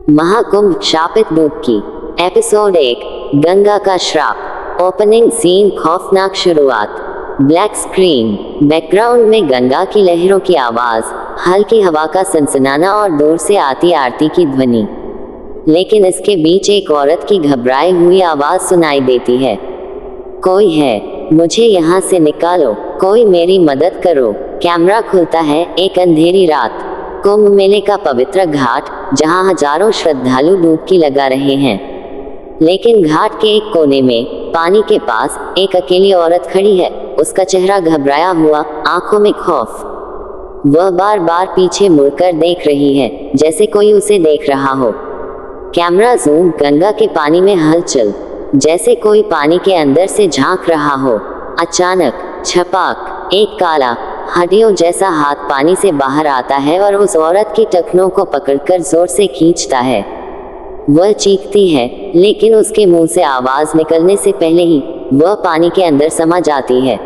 महाकुंभ शापित डुबकी। एपिसोड 1 गंगा का श्राप। ओपनिंग सीन खौफनाक शुरुआत। ब्लैक स्क्रीन, बैकग्राउंड में गंगा की लहरों की आवाज, हल्की हवा का सनसनाना और दूर से आती आरती की ध्वनि। लेकिन इसके बीच एक औरत की घबराई हुई आवाज सुनाई देती है। कोई है, मुझे यहाँ से निकालो, कोई मेरी मदद करो। कैमरा खुलता है। एक अंधेरी रात, कुंभ मेले का पवित्र घाट, जहाँ हजारों श्रद्धालु डुबकी लगा रहे हैं। लेकिन घाट के एक कोने में, पानी के पास, एक अकेली औरत खड़ी है। उसका चेहरा घबराया हुआ, आंखों में खौफ। वह बार बार पीछे मुड़कर देख रही है, जैसे कोई उसे देख रहा हो। कैमरा जूम, गंगा के पानी में हलचल, जैसे कोई पानी के अंदर से झांक रहा हो। अचानक छपाक, एक काला हड्डियों जैसा हाथ पानी से बाहर आता है और उस औरत की टखनों को पकड़कर जोर से खींचता है। वह चीखती है, लेकिन उसके मुंह से आवाज निकलने से पहले ही वह पानी के अंदर समा जाती है।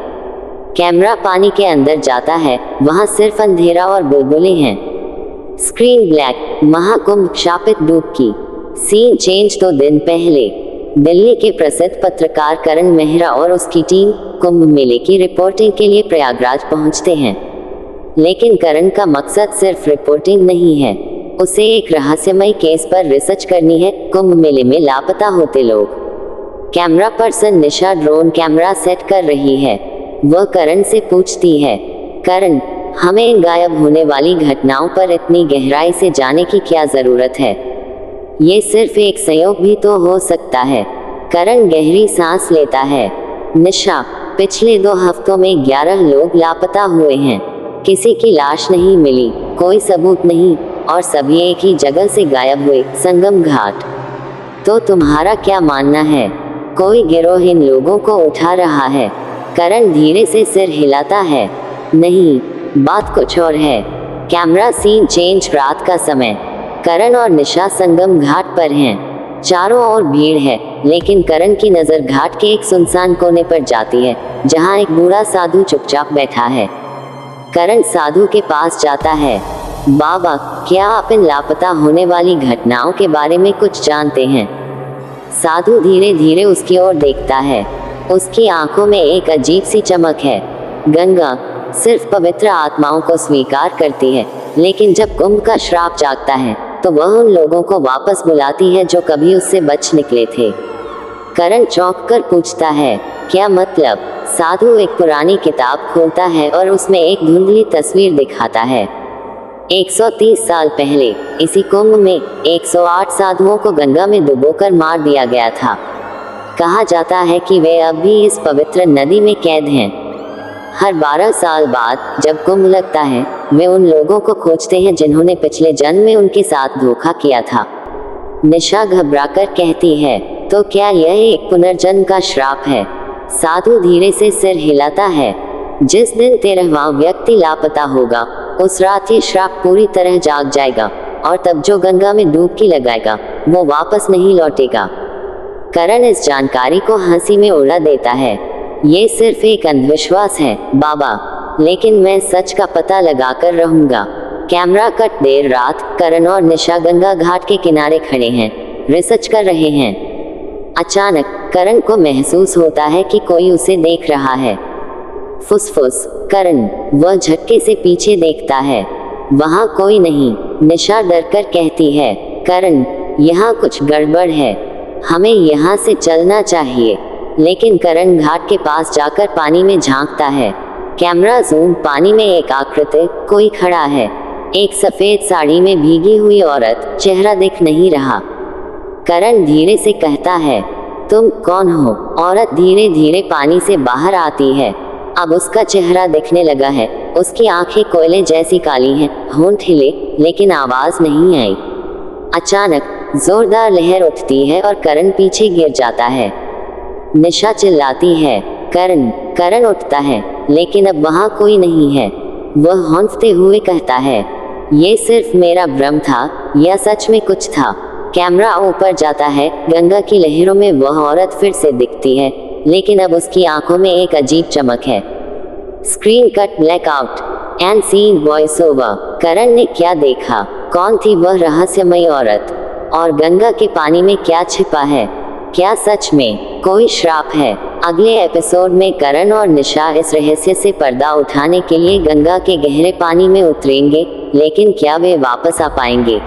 कैमरा पानी के अंदर जाता है, वहां सिर्फ अंधेरा और बुलबुलें हैं। Screen black. महाकुंभ शापित डुबकी। Scene change. 2 दिन पहले दिल्ली के प्रसिद्ध पत्रकार करण मेहरा और उसकी टीम कुंभ मेले की रिपोर्टिंग के लिए प्रयागराज पहुंचते हैं। लेकिन करण का मकसद सिर्फ रिपोर्टिंग नहीं है, उसे एक रहस्यमय केस पर रिसर्च करनी है। कुंभ मेले में लापता होते लोग। कैमरा पर्सन निशा ड्रोन कैमरा सेट कर रही है। वह करण से पूछती है, करण, हमें इन गायब होने वाली घटनाओं पर इतनी गहराई से जाने की क्या जरूरत है? ये सिर्फ एक संयोग भी तो हो सकता है। करण गहरी सांस लेता है। निशा, पिछले 2 हफ्तों में 11 लोग लापता हुए हैं। किसी की लाश नहीं मिली, कोई सबूत नहीं, और सभी एक ही जगह से गायब हुए, संगम घाट। तो तुम्हारा क्या मानना है? कोई गिरोह इन लोगों को उठा रहा है? करण धीरे से सिर हिलाता है। नहीं, बात कुछ और है। Camera scene change. रात का समय, करण और निशा संगम घाट पर हैं। चारों ओर भीड़ है, लेकिन करण की नज़र घाट के एक सुनसान कोने पर जाती है, जहां एक बूढ़ा साधु चुपचाप बैठा है। करण साधु के पास जाता है। बाबा, क्या आप इन लापता होने वाली घटनाओं के बारे में कुछ जानते हैं? साधु धीरे धीरे उसकी ओर देखता है। उसकी आंखों में एक अजीब सी चमक है। गंगा सिर्फ पवित्र आत्माओं को स्वीकार करती है, लेकिन जब कुंभ का श्राप जागता है, तो वह उन लोगों को वापस बुलाती है जो कभी उससे बच निकले थे। करण चौंक कर पूछता है, क्या मतलब? साधु एक पुरानी किताब खोलता है और उसमें एक धुंधली तस्वीर दिखाता है। 130 साल पहले इसी कुंभ में 108 साधुओं को गंगा में डुबोकर मार दिया गया था। कहा जाता है कि वे अब भी इस पवित्र नदी में कैद हैं। हर 12 साल बाद जब कुंभ लगता है, वे उन लोगों को खोजते हैं जिन्होंने पिछले जन्म में उनके साथ धोखा किया था। निशा घबराकर कहती है, तो क्या यह एक पुनर्जन्म का श्राप है? साधु धीरे से सिर हिलाता है। जिस दिन 13वां व्यक्ति लापता होगा, उस रात ये श्राप पूरी तरह जाग जाएगा, और तब जो गंगा में डुबकी लगाएगा, वो वापस नहीं लौटेगा। करण इस जानकारी को हंसी में उड़ा देता है। ये सिर्फ एक अंधविश्वास है बाबा, लेकिन मैं सच का पता लगाकर रहूंगा। Camera cut. देर रात, करण और निशा गंगा घाट के किनारे खड़े हैं, रिसर्च कर रहे हैं। अचानक करण को महसूस होता है कि कोई उसे देख रहा है। फुसफुस। करण। वह झटके से पीछे देखता है। वहां कोई नहीं। निशा डरकर कहती है, करण, यहाँ कुछ गड़बड़ है, हमें यहाँ से चलना चाहिए। लेकिन करण घाट के पास जाकर पानी में झांकता है। Camera zoom. पानी में एक आकृति, कोई खड़ा है। एक सफेद साड़ी में भीगी हुई औरत, चेहरा दिख नहीं रहा। करण धीरे से कहता है, तुम कौन हो? औरत धीरे धीरे पानी से बाहर आती है। अब उसका चेहरा दिखने लगा है। उसकी आंखें कोयले जैसी काली हैं, होंठ हिले, लेकिन आवाज नहीं आई। अचानक जोरदार लहर उठती है और करण पीछे गिर जाता है। निशा चिल्लाती है, करण। करण उठता है, लेकिन अब वहां कोई नहीं है। वह हौंफते हुए कहता है, ये सिर्फ मेरा भ्रम था, या सच में कुछ था? कैमरा ऊपर जाता है। गंगा की लहरों में वह औरत फिर से दिखती है, लेकिन अब उसकी आंखों में एक अजीब चमक है। Screen cut. Blackout and scene voice over. Karan ने क्या देखा? कौन थी वह रहस्यमयी औरत? और गंगा के पानी में क्या छिपा है? क्या सच में कोई श्राप है? अगले एपिसोड में करण और निशा इस रहस्य से पर्दा उठाने के लिए गंगा के गहरे पानी में उतरेंगे, लेकिन क्या वे वापस आ पाएंगे?